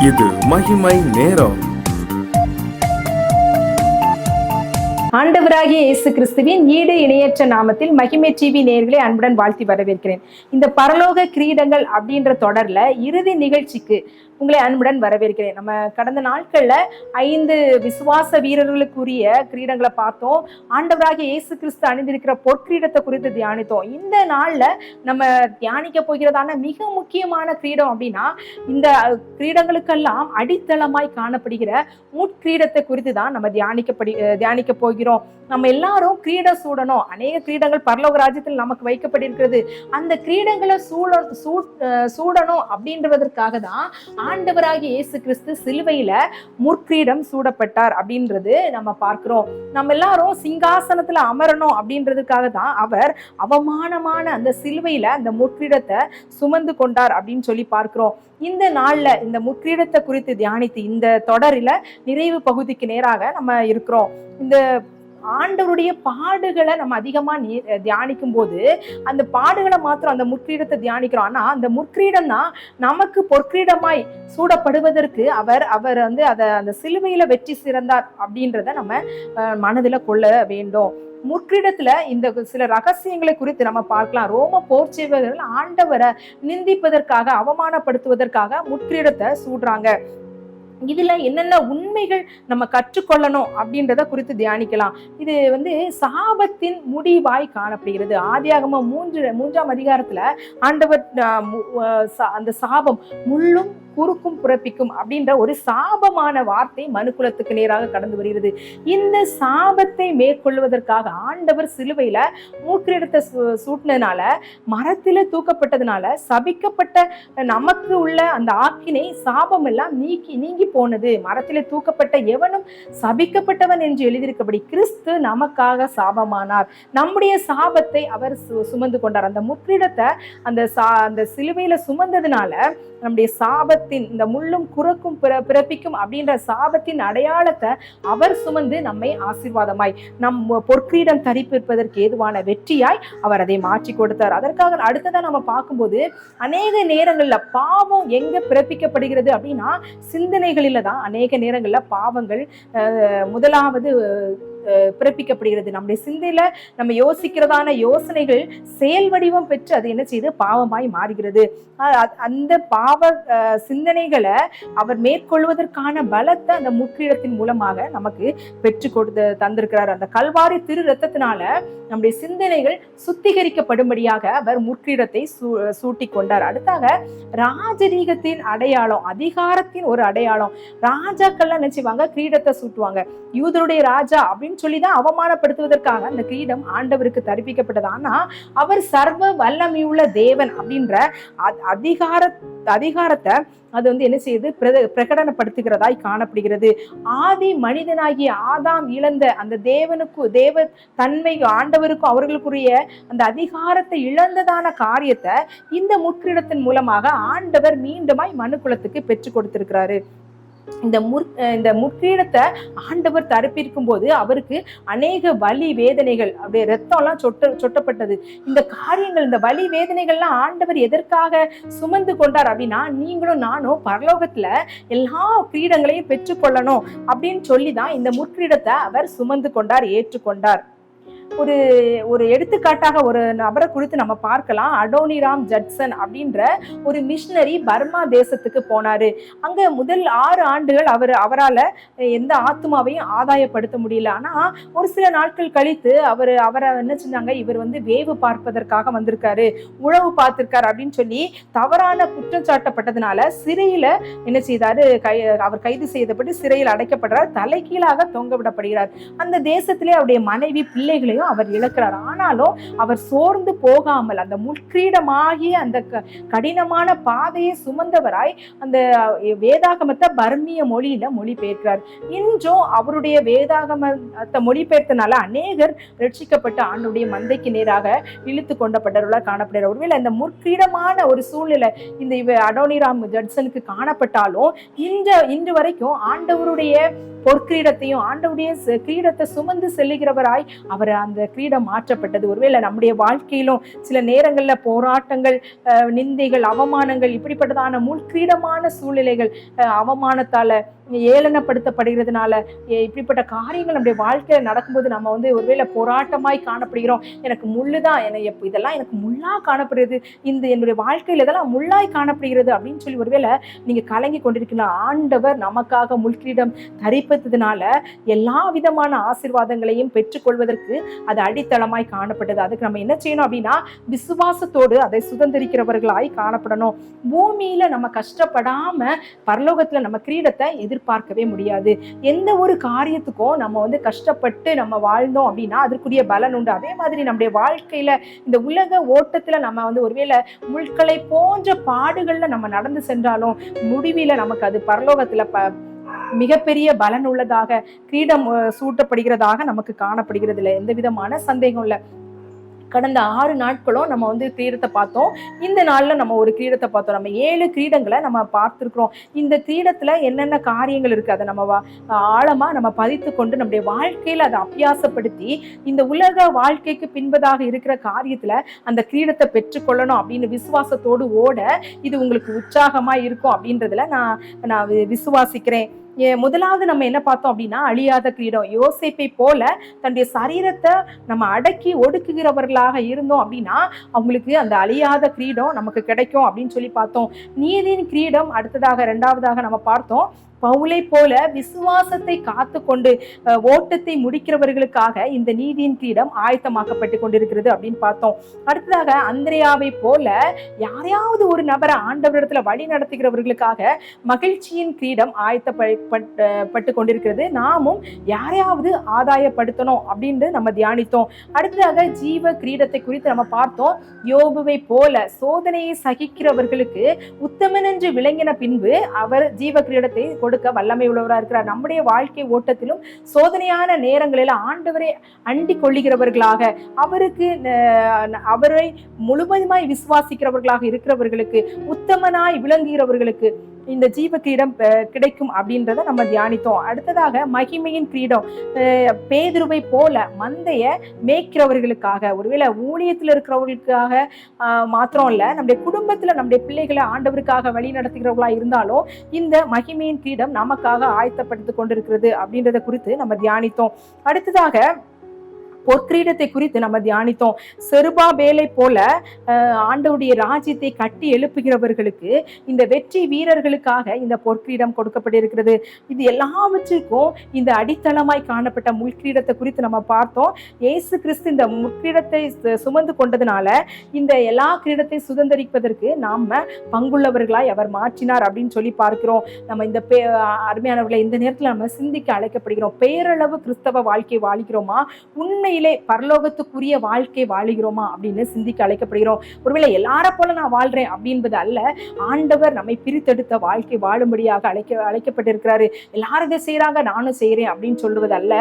இது மகிமை நேரம். ஆண்டவராகிய இயேசு கிறிஸ்துவின் ஈடு இணையற்ற நாமத்தில் மகிமை டிவி நேயர்களை அன்புடன் வாழ்த்தி வரவேற்கிறேன். இந்த பரலோக கிரீடங்கள் அப்படின்ற தொடர்ல இறுதி நிகழ்ச்சிக்கு உங்களை அன்புடன் வரவேற்கிறேன். நம்ம கடந்த நாட்கள்ல 5 விசுவாச வீரர்களுக்குரிய கிரீடங்களை பார்த்தோம். ஆண்டவராகிய இயேசு கிறிஸ்து அணிந்திருக்கிற பொற்கிரீடத்தை குறித்து தியானித்தோம். இந்த நாள்ல நம்ம தியானிக்க போகிறதான மிக முக்கியமான கிரீடம் அப்படின்னா, இந்த கிரீடங்களுக்கெல்லாம் அடித்தளமாய் காணப்படுகிற முட்கிரீடத்தை குறித்து தான் நம்ம தியானிக்க போகிறோம். நம்ம எல்லாரும் கிரீடம் சூடணும். அநேக கிரீடங்கள் பரலோக ராஜ்யத்தில் நமக்கு வைக்கப்பட்டிருக்கிறது. அந்த கிரீடங்களை சூடணும் அப்படின்றதற்காக தான் ஆண்டவராகிய இயேசு கிறிஸ்து சிலுவையில முற்கிரீடம் சூடப்பட்டார் அப்படின்றது நம்ம பார்க்கிறோம். நம்ம எல்லாரும் சிங்காசனத்துல அமரணும் அப்படின்றதுக்காக தான் அவர் அவமானமான அந்த சிலுவையில அந்த முற்கிரீடத்தை சுமந்து கொண்டார் அப்படின்னு சொல்லி பார்க்கிறோம். இந்த நாள்ல இந்த முற்கிரீடத்தை குறித்து தியானித்து இந்த தொடரில நிறைவு பகுதிக்கு நேராக நம்ம இருக்கிறோம். இந்த ஆண்டவருடைய பாடுகளை நம்ம அதிகமா தியானிக்கும் போது அந்த பாடுகளை மாத்திரம் அந்த முற்கிரீடத்தை தியானிக்கிறோம். ஆனா அந்த முற்கிரீடம் தான் நமக்கு பொற்கிரீடமாய் சூடப்படுவதற்கு அவர் வந்து அந்த சிலுவையில வெற்றி சிறந்தார் அப்படின்றத நம்ம மனதுல கொள்ள வேண்டும். முற்கிரீடத்துல இந்த சில ரகசியங்களை குறித்து நம்ம பார்க்கலாம். ரோம போர்ச்சேவர்கள் ஆண்டவரை நிந்திப்பதற்காக, அவமானப்படுத்துவதற்காக முற்கிரீடத்தை சூடுறாங்க. இதுல என்னென்ன உண்மைகள் நம்ம கற்றுக்கொள்ளணும் அப்படின்றத குறித்து தியானிக்கலாம். இது வந்து சாபத்தின் முடிவாய் காணப்படுகிறது. ஆதியாகமம் 3ஆம் அதிகாரத்துல ஆண்டவர் அந்த சாபம் முள்ளும் குறுக்கும் பிறப்பிக்கும் அப்படின்ற ஒரு சாபமான வார்த்தை மனுக்குலத்துக்கு நேராக கடந்து வருகிறது. இந்த சாபத்தை மேற்கொள்வதற்காக ஆண்டவர் சிலுவையில முற்கிரீடத்தை சூட்டினதுனால, மரத்தில தூக்கப்பட்டதுனால சபிக்கப்பட்ட நமக்கு உள்ள அந்த ஆக்கினை சாபம் எல்லாம் நீங்கி போனது. மரத்திலே தூக்கப்பட்ட எவனும் சபிக்கப்பட்டவன் என்று எழுதியிருக்கபடி கிறிஸ்து நமக்காக சாபமானார். நம்முடைய சாபத்தை அவர் சுமந்து கொண்டார். அந்த முற்கிரீடத்தை அந்த சிலுவையில சுமந்ததுனால நம்முடைய சாபத்தின் இந்த முள்ளும் குறுக்கும் பிறப்பிக்கும் அப்படின்ற சாபத்தின் அடையாளத்தை அவர் சுமந்து நம்மை ஆசீர்வாதமாய் நம் பொற்கிரீடம் தரிப்பிப்பதற்கு ஏதுவான வெற்றியாய் அவர் அதை மாற்றி கொடுத்தார். அதற்காக அடுத்ததான் நம்ம பார்க்கும்போது அநேக நேரங்கள்ல பாவம் எங்க பிறப்பிக்கப்படுகிறது அப்படின்னா சிந்தனைகளில தான் அநேக நேரங்கள்ல பாவங்கள் முதலாவது பிறப்பிக்கப்படுகிறது. நம்முடைய சிந்தையில நம்ம யோசிக்கிறதான யோசனைகள் செயல் வடிவம் பெற்று அது என்ன செய்து பாவமாய் மாறுகிறது. அந்த பாவ சிந்தனைகளை அவர் மேற்கொள்வதற்கான பலத்தை அந்த முற்கிரீடத்தின் மூலமாக நமக்கு பெற்று கொடுத்து தந்திருக்கிறார். அந்த கல்வாரி திரு ரத்தத்தினால நம்முடைய சிந்தனைகள் சுத்திகரிக்கப்படும்படியாக அவர் முற்கிரீடத்தை சூட்டி கொண்டார். அடுத்தாக ராஜரீகத்தின் அடையாளம், அதிகாரத்தின் ஒரு அடையாளம். ராஜாக்கள்லாம் நினைச்சுவாங்க கிரீடத்தை சூட்டுவாங்க. யூதருடைய ராஜா அப்படின்னு சொல்லிதான் அவமானப்படுத்துவதற்காக அந்த கிரீடம் ஆண்டவருக்கு தரிப்பிக்கப்பட்டது. ஆனா அவர் சர்வ வல்லமையுள்ள தேவன் அப்படின்ற அதிகாரத்தை அது வந்து என்ன செய்யுது, பிரகடனப்படுத்துகிறதாய் காணப்படுகிறது. ஆதி மனிதனாகிய ஆதாம் இழந்த அந்த தேவ தன்மை ஆண்டவருக்கும் அவர்களுக்குரிய அந்த அதிகாரத்தை இழந்ததான காரியத்தை இந்த முற்கிரீடத்தின் மூலமாக ஆண்டவர் மீண்டுமாய் மனுக்குலத்துக்கு பெற்றுக் கொடுத்திருக்கிறாரு. இந்த முற்கிரீடத்தை ஆண்டவர் தரிப்பிக்கும் போது அவருக்கு அநேக வலி வேதனைகள், அப்படியே ரத்தம் எல்லாம் சொட்டப்பட்டது. இந்த காரியங்கள், இந்த வலி வேதனைகள்லாம் ஆண்டவர் எதற்காக சுமந்து கொண்டார் அப்படின்னா, நீங்களும் நானும் பரலோகத்துல எல்லா கிரீடங்களையும் பெற்றுக்கொள்ளணும் அப்படின்னு சொல்லிதான் இந்த முற்கிரீடத்தை அவர் சுமந்து கொண்டார், ஏற்றுக்கொண்டார். ஒரு எடுத்துக்காட்டாக ஒரு நபரை குறித்து நம்ம பார்க்கலாம். அடோனிராம் ஜட்சன் அப்படின்ற ஒரு மிஷனரி பர்மா தேசத்துக்கு போனாரு. அங்க முதல் 6 ஆண்டுகள் அவரால் எந்த ஆத்மாவையும் ஆதாயப்படுத்த முடியல. ஆனா ஒரு சில நாட்கள் கழித்து அவரை என்ன செஞ்சாங்க, இவர் வந்து வேவு பார்ப்பதற்காக வந்திருக்காரு, உழவு பார்த்திருக்காரு அப்படின்னு சொல்லி தவறான குற்றம் சாட்டப்பட்டதுனால சிறையில என்ன செய்தாரு, அவர் கைது செய்யப்பட்டு சிறையில் அடைக்கப்படுறார், தலைகீழாக தொங்க விடப்படுகிறார். அந்த தேசத்திலே அவருடைய மனைவி பிள்ளைகளையும் அவர் இழக்கிறார். ஆனாலும் அவர் சோர்ந்து போகாமல் அந்த முற்கிரீடமாகிய அந்த கடினமான பாதையை சுமந்தவராய் அந்த வேதாகமத்தை பர்மிய மொழியில மொழிபெயர்க்கிறார். இன்றும் அவருடைய வேதாகமத்தை மொழிபெயர்த்தனால அநேகர் ரட்சிக்கப்பட்டு ஆண்டுடைய மந்தைக்கு நேராக இழுத்து கொண்டப்பட்டவர்களாக காணப்படுகிறார். ஒருவேளை இந்த முற்கிரீடமான ஒரு சூழ்நிலை இந்த அடோனிராம் ஜட்சனுக்கு காணப்பட்டாலும் இன்று வரைக்கும் ஆண்டவருடைய பொற்கிரீடத்தையும் ஆண்டவருடைய கிரீடத்தை சுமந்து செல்லுகிறவராய் அவர் அந்த கிரீடம் மாற்றப்பட்டது. ஒருவேளை நம்முடைய வாழ்க்கையிலும் சில நேரங்கள்ல போராட்டங்கள், நிந்தைகள், அவமானங்கள், இப்படிப்பட்டதான முள்கிரீடமான சூழ்நிலைகள், அவமானத்தால ஏளனப்படுத்தப்படுகிறதுனால இப்படிப்பட்ட காரியங்கள் நம்முடைய வாழ்க்கையில நடக்கும்போது நம்ம ஒருவேளை போராட்டமாய் காணப்படுகிறோம். எனக்கு முள்ளுதான், இதெல்லாம் எனக்கு முள்ளா காணப்படுகிறது, இந்த என்னுடைய வாழ்க்கையில இதெல்லாம் முள்ளாய் காணப்படுகிறது அப்படின்னு சொல்லி ஒருவேளை நீங்க கலங்கி கொண்டிருக்கலாம். ஆண்டவர் நமக்காக முள்கிரீடம் தரிப்பதனால எல்லா விதமான ஆசீர்வாதங்களையும் பெற்றுக்கொள்வதற்கு அது அடித்தளமாய் காணப்பட்டது. அதுக்கு நம்ம என்ன செய்யணும் அப்படின்னா, விசுவாசத்தோடு அதை சுதந்திரிக்கிறவர்களாய் காணப்படணும். பூமியில நம்ம கஷ்டப்படாம பரலோகத்துல நம்ம கிரீடத்தை எதிர்பார்க்கவே முடியாது. எந்த ஒரு காரியத்துக்கும் நம்ம கஷ்டப்பட்டு நம்ம வாழ்ந்தோம் அப்படின்னா அதற்குரிய பலன் உண்டு. அதே மாதிரி நம்முடைய வாழ்க்கையில இந்த உலக ஓட்டத்துல நம்ம ஒருவேளை முள்களை போன்ற பாடுகள்ல நம்ம நடந்து சென்றாலும் முடிவில நமக்கு அது பரலோகத்துல மிகப்பெரிய பலன் உள்ளதாக, கிரீடம் சூட்டப்படுகிறதாக நமக்கு காணப்படுகிறது. இல்லை, எந்த விதமான சந்தேகம் இல்லை. கடந்த 6 நாட்களும் நம்ம கிரீடத்தை பார்த்தோம். இந்த நாள்ல நம்ம ஒரு கிரீடத்தை பார்த்தோம். நம்ம 7 கிரீடங்களை நம்ம பார்த்திருக்கிறோம். இந்த கிரீடத்துல என்னென்ன காரியங்கள் இருக்கு அதை நம்ம ஆழமா நம்ம பதித்து கொண்டு நம்முடைய வாழ்க்கையில அதை அபியாசப்படுத்தி இந்த உலக வாழ்க்கைக்கு பின்பதாக இருக்கிற காரியத்துல அந்த கிரீடத்தை பெற்றுக்கொள்ளணும் அப்படின்னு விசுவாசத்தோடு ஓட இது உங்களுக்கு உற்சாகமா இருக்கும் அப்படின்றதுல நான் விசுவாசிக்கிறேன். முதலாவது நம்ம என்ன பார்த்தோம் அப்படின்னா, அழியாத கிரீடம். யோசேப்பை போல தன்னுடைய சரீரத்தை நம்ம அடக்கி ஒடுக்குகிறவர்களாக இருந்தோம் அப்படின்னா அவங்களுக்கு அந்த அழியாத கிரீடம் நமக்கு கிடைக்கும் அப்படின்னு சொல்லி பார்த்தோம். நீதியின் கிரீடம் அடுத்ததாக 2வதாக நம்ம பார்த்தோம். பவுலை போல விசுவாசத்தை காத்து கொண்டு ஓட்டத்தை முடிக்கிறவர்களுக்காக இந்த நீதியின் கிரீடம் ஆயத்தமாக்கப்பட்டு கொண்டிருக்கிறது அப்படின்னு பார்த்தோம். அடுத்ததாக அந்திரேயாவை போல யாரையாவது ஒரு நபரை ஆண்டவரிடத்துல வழி நடத்துகிறவர்களுக்காக மகிழ்ச்சியின் கிரீடம் ஆயத்தப்பட்டு கொண்டிருக்கிறது. நாமும் யாரையாவது ஆதாயப்படுத்தணும் அப்படின்னு நம்ம தியானித்தோம். அடுத்ததாக ஜீவ கிரீடத்தை குறித்து நம்ம பார்த்தோம். யோபுவை போல சோதனையை சகிக்கிறவர்களுக்கு உத்தமன் என்று விளங்கின பின்பு அவர் ஜீவ கிரீடத்தை கொடுக்க வல்லமை உள்ளவராக இருக்கிறார். நம்முடைய வாழ்க்கை ஓட்டத்திலும் சோதனையான நேரங்களில் ஆண்டவரை அண்டி கொள்ளுகிறவர்களாக, அவரை முழுவதுமாய் விசுவாசிக்கிறவர்களாக இருக்கிறவர்களுக்கு, உத்தமனாய் விளங்குகிறவர்களுக்கு இந்த ஜீவ கிரீடம் கிடைக்கும் அப்படின்றத நம்ம தியானித்தோம். அடுத்ததாக மகிமையின் கிரீடம். பேதுருவை போல மந்தைய மேய்க்கிறவர்களுக்காக, ஒருவேளை ஊழியத்தில் இருக்கிறவர்களுக்காக மாத்திரம் இல்ல, நம்முடைய குடும்பத்துல நம்முடைய பிள்ளைகளை ஆண்டவருக்காக வழி நடத்துகிறவர்களா இருந்தாலும் இந்த மகிமையின் கிரீடம் நமக்காக ஆயத்தப்படுத்திக் கொண்டிருக்கிறது அப்படின்றத குறித்து நம்ம தியானித்தோம். அடுத்ததாக பொற்கிரீடத்தை குறித்து நம்ம தியானித்தோம். செருபாபேலை போல ஆண்டவருடைய ராஜ்யத்தை கட்டி எழுப்புகிறவர்களுக்கு, இந்த வெற்றி வீரர்களுக்காக இந்த பொற்கிரீடம் கொடுக்கப்பட்டிருக்கிறது. இது எல்லாவற்றுக்கும் இந்த அடித்தளமாய் காணப்பட்ட முள்கிரீடத்தை குறித்து நம்ம பார்த்தோம். இயேசு கிறிஸ்து இந்த முள்கிரீடத்தை சுமந்து கொண்டதுனால இந்த எல்லா கிரீடத்தை சுதந்திரிப்பதற்கு நாம பங்குள்ளவர்களாய் அவர் மாற்றினார் அப்படின்னு சொல்லி பார்க்கிறோம். நம்ம இந்த அருமையானவர்களை இந்த நேரத்தில் நம்ம சிந்திக்க அழைக்கப்படுகிறோம். பேரளவு கிறிஸ்தவ வாழ்க்கை வாழுகிறோமா, உண்மையிலே பரலோகத்துக்குரிய வாழ்க்கை வாழுகிறோமா அப்படின்னு சிந்திக்க அழைக்கப்படுகிறோம். ஒருவேளை எல்லார போல நான் வாழ்றேன் அப்படின்பது அல்ல, ஆண்டவர் நம்மை பிரித்தெடுத்த வாழ்க்கை வாழும்படியாக அழைக்கப்பட்டிருக்கிறாரு. எல்லாரும் இதை செய்யறாங்க நானும் செய்யறேன் அப்படின்னு சொல்லுவது அல்ல.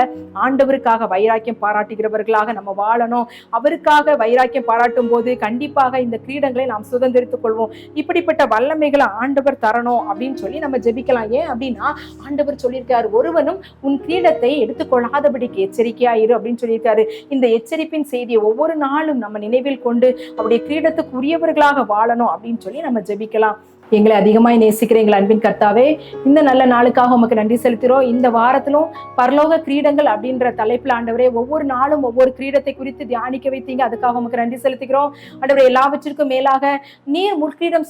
ஆண்டவருக்காக வைராக்கியம் பாராட்டுகிறவர்களாக நம்ம வாழணும். அவருக்காக வைராக்கியம் பாராட்டும் போது கண்டிப்பாக இந்த கிரீடங்களை நாம் சுதந்திரித்துக் கொள்வோம். இப்படிப்பட்ட வல்லமைகளை ஆண்டவர் தரணும் அப்படின்னு சொல்லி நம்ம ஜெபிக்கலாம். ஏன் அப்படின்னா ஆண்டவர் சொல்லியிருக்காரு, ஒருவனும் உன் கிரீடத்தை எடுத்துக்கொள்ளாதபடிக்கு எச்சரிக்கையாயிரு அப்படின்னு சொல்லியிருக்காரு. இந்த எச்சரிப்பின் செய்தியை ஒவ்வொரு நாளும் நம்ம நினைவில் கொண்டு அவருடைய கிரீடத்துக்கு உரியவர்களாக வாழணும் அப்படின்னு சொல்லி நம்ம ஜெபிக்கலாம். எங்களை அதிகமாய் நேசிக்கிற எங்கள் அன்பின் கர்த்தாவே, இந்த நல்ல நாளுக்காக உமக்கு நன்றி செலுத்துகிறோம். இந்த வாரத்திலும் பரலோக கிரீடங்கள் அப்படின்ற தலைப்பில் ஆண்டவரே ஒவ்வொரு நாளும் ஒவ்வொரு கிரீடத்தை குறித்து தியானிக்க வைத்தீங்க. அதுக்காக உமக்கு நன்றி செலுத்துகிறோம். ஆண்டவரே, எல்லாவற்றிற்கும் மேலாக நீர் முள்கிரீடம்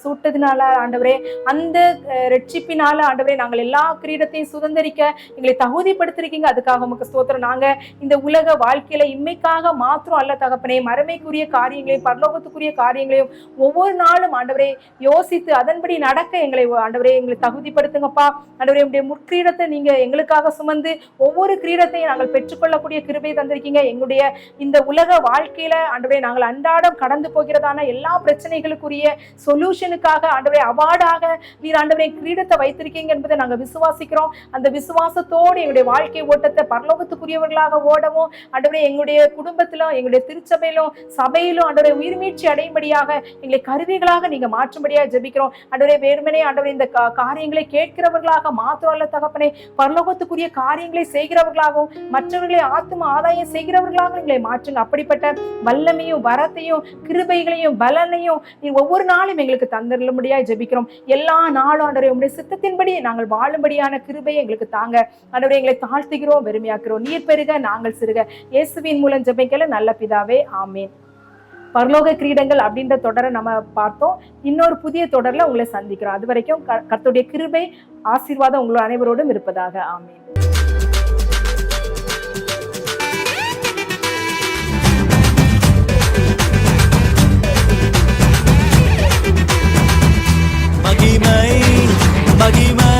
சூட்டதுனால ஆண்டவரே, அந்த ரட்சிப்பினால ஆண்டவரே நாங்கள் எல்லா கிரீடத்தையும் சுதந்திரிக்க எங்களை தகுதிப்படுத்திருக்கீங்க. அதுக்காக உமக்கு ஸ்தோத்திரம். நாங்க இந்த உலக வாழ்க்கையில இம்மைக்காக மாத்திரம் அல்ல தகப்பனே, மறுமைக்குரிய காரியங்களையும் பரலோகத்துக்குரிய காரியங்களையும் ஒவ்வொரு நாளும் ஆண்டவரே யோசி அதன்படி நடக்க எங்களை ஆண்டவரே எங்களை தகுதிப்படுத்துங்கப்பா. ஆண்டவரே, உங்களுடைய முற்கிரீடத்தை நீங்க எங்களுக்காக சுமந்து ஒவ்வொரு கிரீடத்தையும் நாங்கள் பெற்றுக்கொள்ளக்கூடிய கிருபை தந்திருக்கீங்க. எங்களுடைய இந்த உலக வாழ்க்கையில ஆண்டவரே நாங்கள் அன்றாடம் கடந்து போகிறதான எல்லா பிரச்சனைகளுக்குரிய சொல்யூஷனுக்காக ஆண்டவரே அவார்டாக நீர் ஆண்டவரே கிரீடத்தை வைத்திருக்கீங்க என்பதை நாங்கள் விசுவாசிக்கிறோம். அந்த விசுவாசத்தோடு எங்களுடைய வாழ்க்கை ஓட்டத்தை பரலோகத்துக்குரியவர்களாக ஓடவும் ஆண்டவரே எங்களுடைய குடும்பத்திலும் எங்களுடைய திருச்சபையிலும் சபையிலும் ஆண்டவரே உயிர்மீட்சி அடையும்படியாக எங்களை கருவிகளாக நீங்க மாற்றும்படியாக ஜெபி ஜெபிக்கிறோம். ஆண்டவரே, வேறுமனே ஆண்டவரே இந்த காரியங்களை கேட்கிறவர்களாக மாத்திரம் அல்ல தகப்பனே, பரலோகத்துக்குரிய காரியங்களை செய்கிறவர்களாகவும் மற்றவர்களை ஆத்தும ஆதாயம் செய்கிறவர்களாக எங்களை மாற்றுங்க. அப்படிப்பட்ட வல்லமையும் வரத்தையும் கிருபைகளையும் பலனையும் ஒவ்வொரு நாளும் எங்களுக்கு தந்தருளும்படியா ஜெபிக்கிறோம். எல்லா நாளும் ஆண்டவரே உம்முடைய சித்தத்தின்படி நாங்கள் வாழும்படியான கிருபையை எங்களுக்கு தாங்க. ஆண்டவரே, எங்களை தாழ்த்துகிறோம், வெறுமையாக்குறோம். நீர் பெருக, நாங்கள் சிறுக. இயேசுவின் மூலம் ஜெபிக்கல நல்ல பிதாவே, ஆமீன். பரலோக கிரீடங்கள் அப்படின்ற தொடரை நம்ம பார்த்தோம். இன்னொரு புதிய தொடர்ல உங்களை சந்திக்கிறோம். அது வரைக்கும் கர்த்தருடைய கிருபை ஆசீர்வாதம் உங்களோட அனைவரோடும் இருப்பதாக. ஆமீன். மகிமை மகிமை